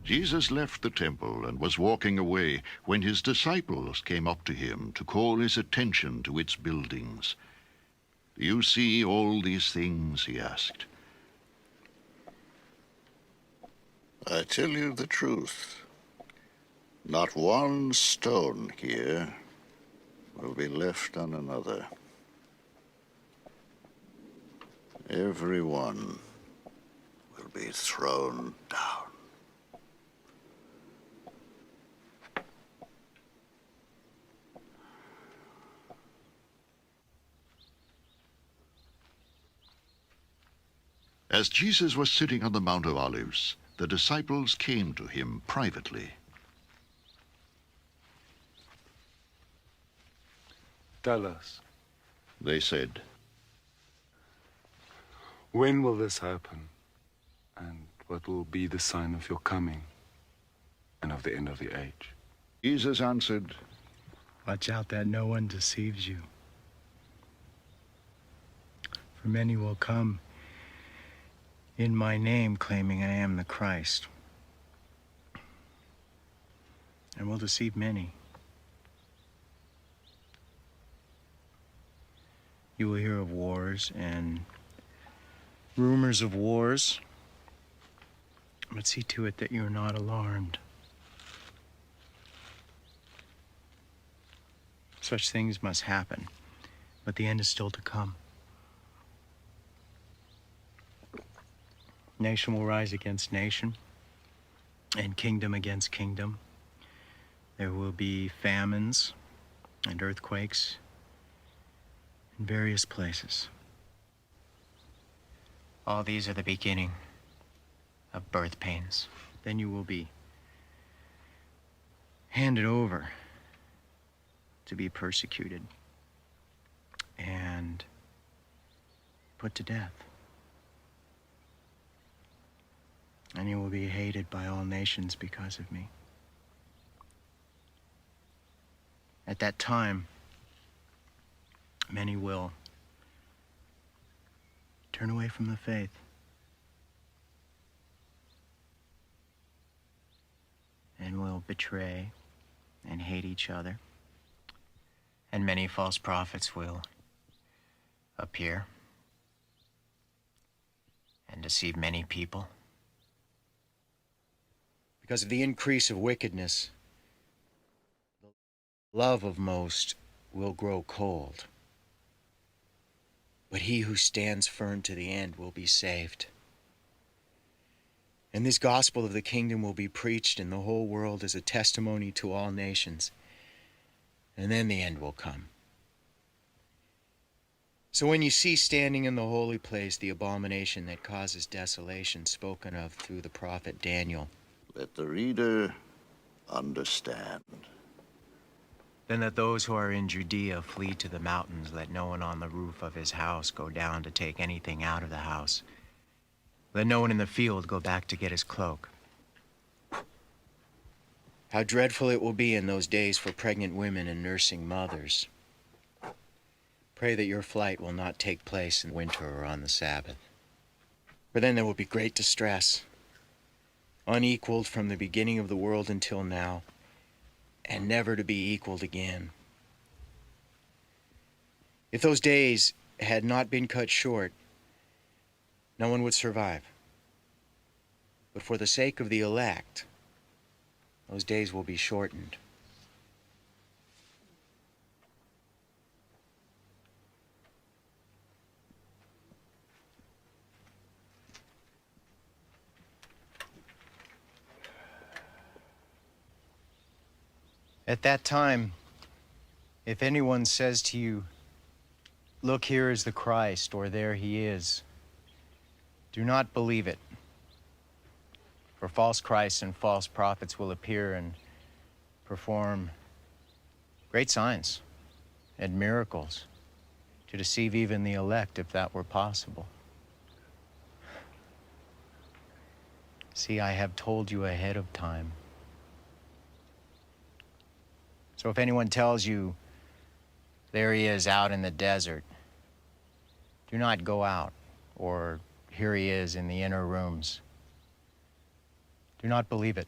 Jesus left the temple and was walking away when his disciples came up to him to call his attention to its buildings. "Do you see all these things?" he asked. I tell you the truth. Not one stone here will be left on another. Every one will be thrown down. As Jesus was sitting on the Mount of Olives, the disciples came to him privately. Tell us, They said, when will this happen? And what will be the sign of your coming and of the end of the age? Jesus answered, Watch out that no one deceives you. For many will come in my name, claiming I am the Christ, and will deceive many. You will hear of wars and rumors of wars, but see to it that you are not alarmed. Such things must happen, but the end is still to come. Nation will rise against nation, and kingdom against kingdom. There will be famines and earthquakes in various places. All these are the beginning of birth pains. Then you will be handed over to be persecuted and put to death. And you will be hated by all nations because of me. At that time, many will turn away from the faith. And will betray and hate each other. And many false prophets will appear and deceive many people. Because of the increase of wickedness, the love of most will grow cold. But he who stands firm to the end will be saved. And this gospel of the kingdom will be preached in the whole world as a testimony to all nations. And then the end will come. So when you see standing in the holy place the abomination that causes desolation spoken of through the prophet Daniel, Let the reader understand. then let those who are in Judea flee to the mountains. Let no one on the roof of his house go down to take anything out of the house. Let no one in the field go back to get his cloak. How dreadful it will be in those days for pregnant women and nursing mothers. Pray that your flight will not take place in winter or on the Sabbath. For then there will be great distress, unequaled from the beginning of the world until now, and never to be equaled again. If those days had not been cut short, no one would survive. But for the sake of the elect, those days will be shortened. At that time, if anyone says to you, "Look, here is the Christ," or "There he is," do not believe it. For false Christs and false prophets will appear and perform great signs and miracles to deceive even the elect, if that were possible. See, I have told you ahead of time. So if anyone tells you, "There he is out in the desert," do not go out, or "Here he is in the inner rooms." Do not believe it.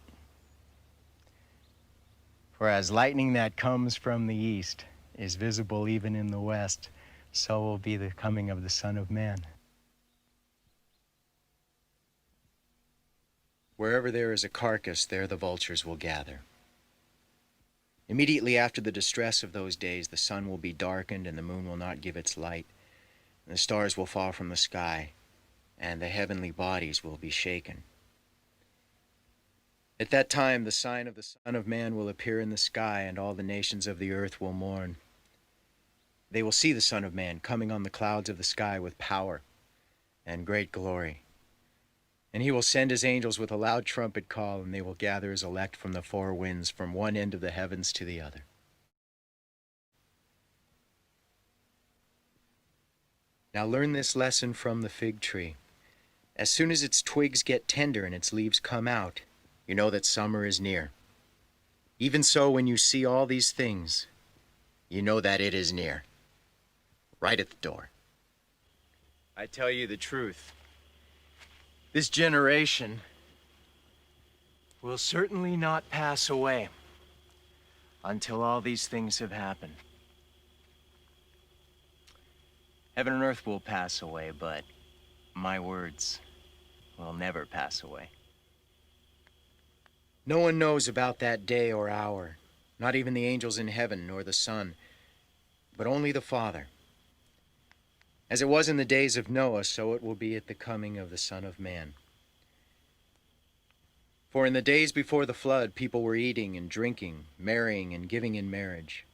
For as lightning that comes from the east is visible even in the west, so will be the coming of the Son of Man. Wherever there is a carcass, there the vultures will gather. Immediately after the distress of those days, the sun will be darkened, and the moon will not give its light, and the stars will fall from the sky, and the heavenly bodies will be shaken. At that time, the sign of the Son of Man will appear in the sky, and all the nations of the earth will mourn. They will see the Son of Man coming on the clouds of the sky with power and great glory. And he will send his angels with a loud trumpet call, and they will gather his elect from the four winds, from one end of the heavens to the other. Now learn this lesson from the fig tree. As soon as its twigs get tender and its leaves come out, you know that summer is near. Even so, when you see all these things, you know that it is near, right at the door. I tell you the truth. This generation will certainly not pass away until all these things have happened. Heaven and earth will pass away, but my words will never pass away. No one knows about that day or hour, not even the angels in heaven nor the Son, but only the Father. As it was in the days of Noah, so it will be at the coming of the Son of Man. For in the days before the flood, people were eating and drinking, marrying and giving in marriage,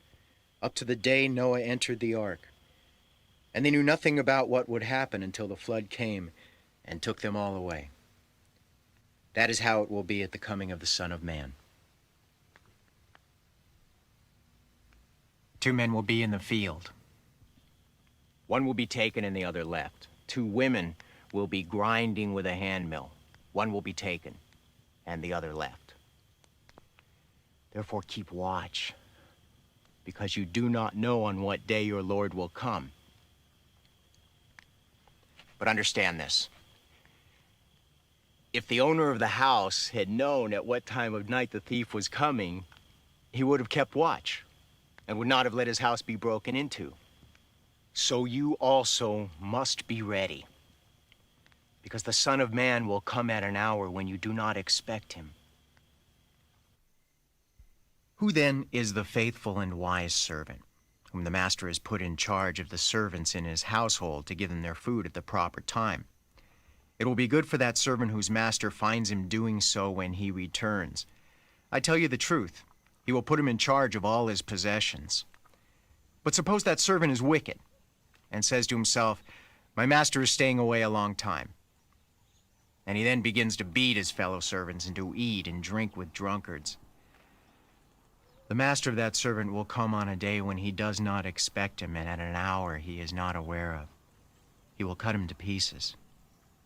up to the day Noah entered the ark. And they knew nothing about what would happen until the flood came and took them all away. That is how it will be at the coming of the Son of Man. 2 men will be in the field. One will be taken and the other left. 2 women will be grinding with a hand mill. One will be taken and the other left. Therefore keep watch, because you do not know on what day your Lord will come. But understand this. If the owner of the house had known at what time of night the thief was coming, he would have kept watch and would not have let his house be broken into. So you also must be ready, because the Son of Man will come at an hour when you do not expect him. Who then is the faithful and wise servant, whom the master has put in charge of the servants in his household to give them their food at the proper time? It will be good for that servant whose master finds him doing so when he returns. I tell you the truth, he will put him in charge of all his possessions. But suppose that servant is wicked and says to himself, "My master is staying away a long time." And he then begins to beat his fellow servants and to eat and drink with drunkards. The master of that servant will come on a day when he does not expect him, and at an hour he is not aware of. He will cut him to pieces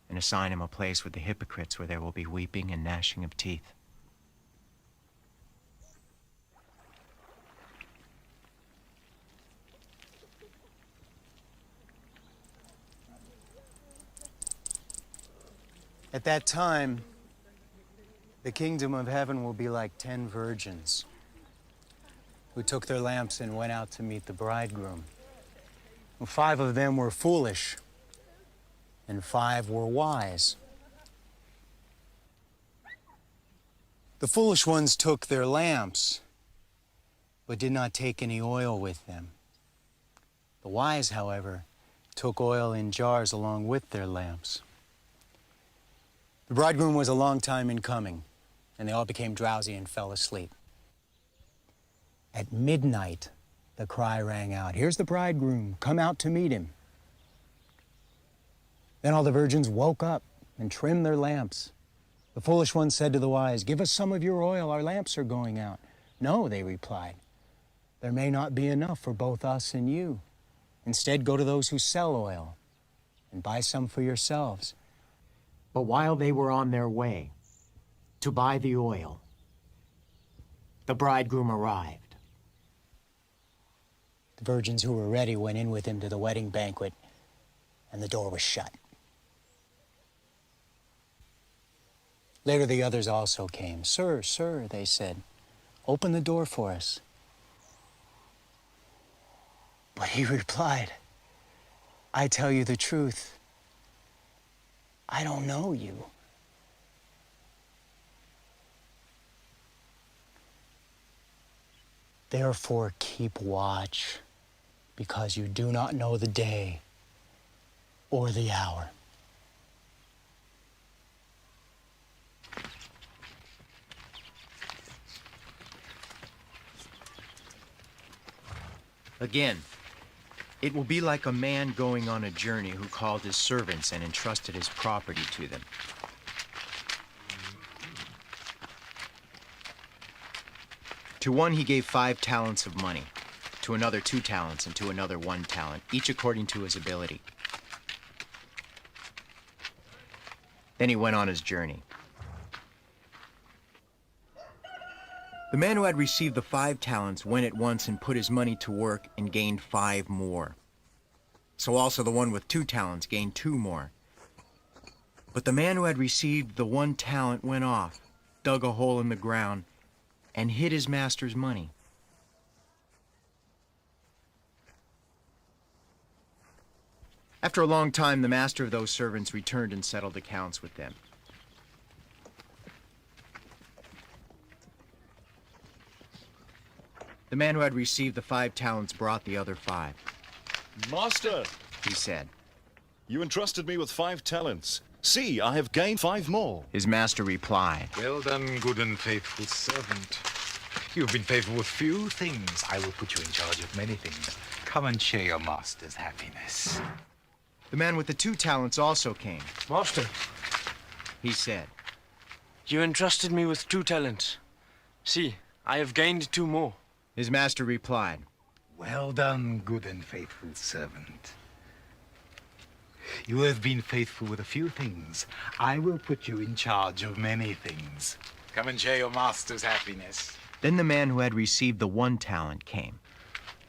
and assign him a place with the hypocrites, where there will be weeping and gnashing of teeth. At that time, the kingdom of heaven will be like 10 virgins who took their lamps and went out to meet the bridegroom. 5 of them were foolish, and 5 were wise. The foolish ones took their lamps, but did not take any oil with them. The wise, however, took oil in jars along with their lamps. The bridegroom was a long time in coming, and they all became drowsy and fell asleep. At midnight, the cry rang out, "Here's the bridegroom, come out to meet him." Then all the virgins woke up and trimmed their lamps. The foolish ones said to the wise, "Give us some of your oil, our lamps are going out." "No," they replied, "there may not be enough for both us and you. Instead, go to those who sell oil and buy some for yourselves." But while they were on their way to buy the oil, the bridegroom arrived. The virgins who were ready went in with him to the wedding banquet, and the door was shut. Later, the others also came. Sir, sir, they said, open the door for us. But he replied, I tell you the truth. I don't know you. Therefore, keep watch, because you do not know the day or the hour. Again, it will be like a man going on a journey who called his servants and entrusted his property to them. To one he gave 5 talents of money, to another 2 talents, and to another 1 talent, each according to his ability. Then he went on his journey. The man who had received the 5 talents went at once and put his money to work and gained 5 more. So also the one with 2 talents gained 2 more. But the man who had received the 1 talent went off, dug a hole in the ground, and hid his master's money. After a long time, the master of those servants returned and settled accounts with them. The man who had received the 5 talents brought the other 5. Master, He said, you entrusted me with 5 talents. See, I have gained 5 more. his master replied, Well done, good and faithful servant. You've been faithful with few things. I will put you in charge of many things. Come and share your master's happiness. The man with the 2 talents also came. Master, He said, you entrusted me with 2 talents. See, I have gained 2 more. his master replied, Well done, good and faithful servant. You have been faithful with a few things. I will put you in charge of many things. Come and share your master's happiness. Then the man who had received the 1 talent came.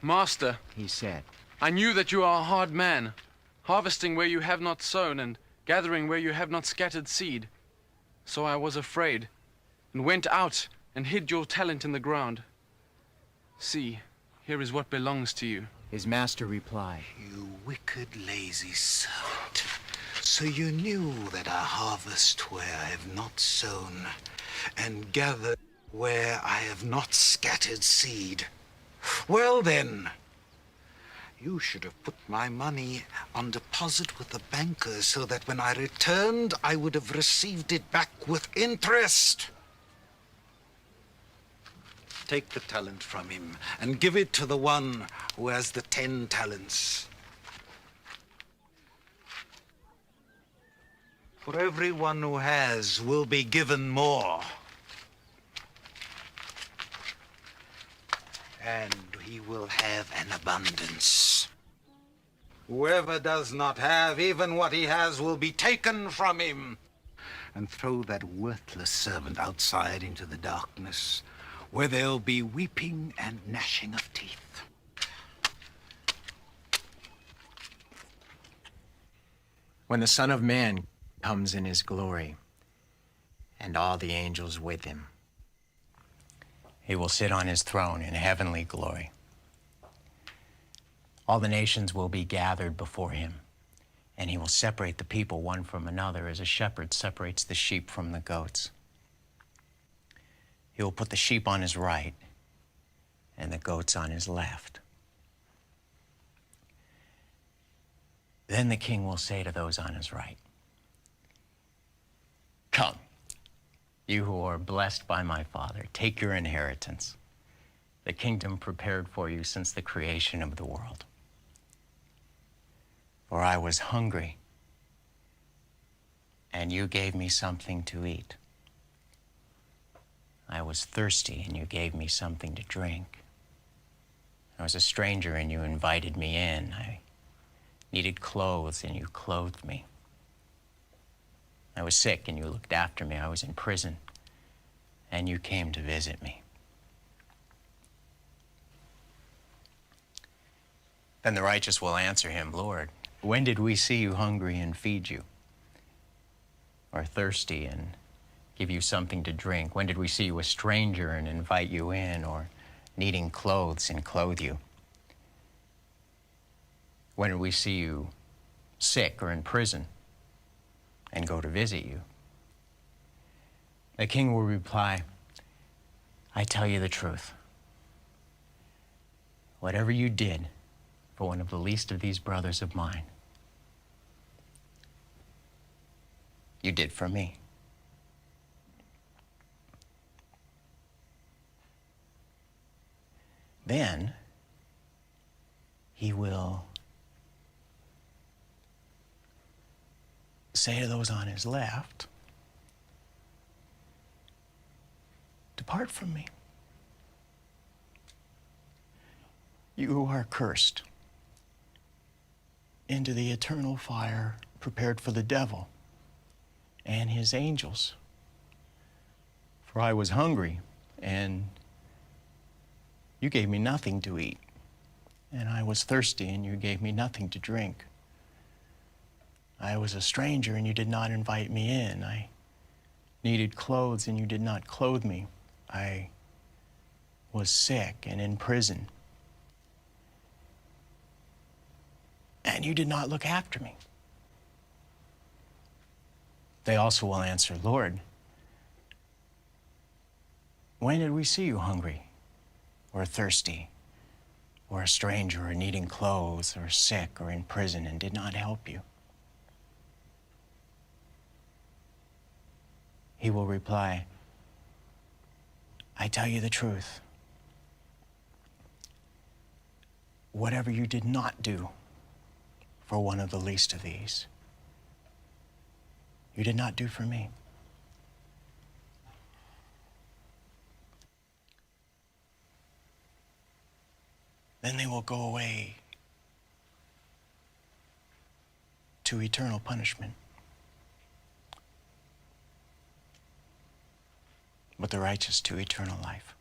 Master, He said, I knew that you are a hard man, harvesting where you have not sown and gathering where you have not scattered seed. So I was afraid, and went out and hid your talent in the ground. See, here is what belongs to you. his master replied, You wicked, lazy servant. So you knew that I harvest where I have not sown, and gather where I have not scattered seed. Well then, you should have put my money on deposit with the banker so that when I returned, I would have received it back with interest. Take the talent from him and give it to the one who has the 10 talents. For everyone who has will be given more. And he will have an abundance. Whoever does not have even what he has will be taken from him. And throw that worthless servant outside into the darkness, where there'll be weeping and gnashing of teeth. When the Son of Man comes in his glory, and all the angels with him, he will sit on his throne in heavenly glory. All the nations will be gathered before him, and he will separate the people one from another as a shepherd separates the sheep from the goats. He will put the sheep on his right and the goats on his left. Then the king will say to those on his right, Come, you who are blessed by my Father, take your inheritance, the kingdom prepared for you since the creation of the world. For I was hungry, and you gave me something to eat. I was thirsty, and you gave me something to drink. I was a stranger, and you invited me in. I needed clothes, and you clothed me. I was sick, and you looked after me. I was in prison, and you came to visit me. Then the righteous will answer him, Lord, when did we see you hungry and feed you, or thirsty and give you something to drink? When did we see you a stranger and invite you in, or needing clothes and clothe you? When did we see you sick or in prison and go to visit you? The king will reply, I tell you the truth. Whatever you did for one of the least of these brothers of mine, you did for me. Then he will say to those on his left, depart from me, you who are cursed, into the eternal fire prepared for the devil and his angels. For I was hungry, and you gave me nothing to eat, and I was thirsty, and you gave me nothing to drink. I was a stranger, and you did not invite me in. I needed clothes, and you did not clothe me. I was sick and in prison, and you did not look after me. They also will answer, Lord, when did we see you hungry or thirsty or a stranger or needing clothes or sick or in prison and did not help you? He will reply, I tell you the truth. Whatever you did not do for one of the least of these, you did not do for me. Then they will go away to eternal punishment, but the righteous to eternal life.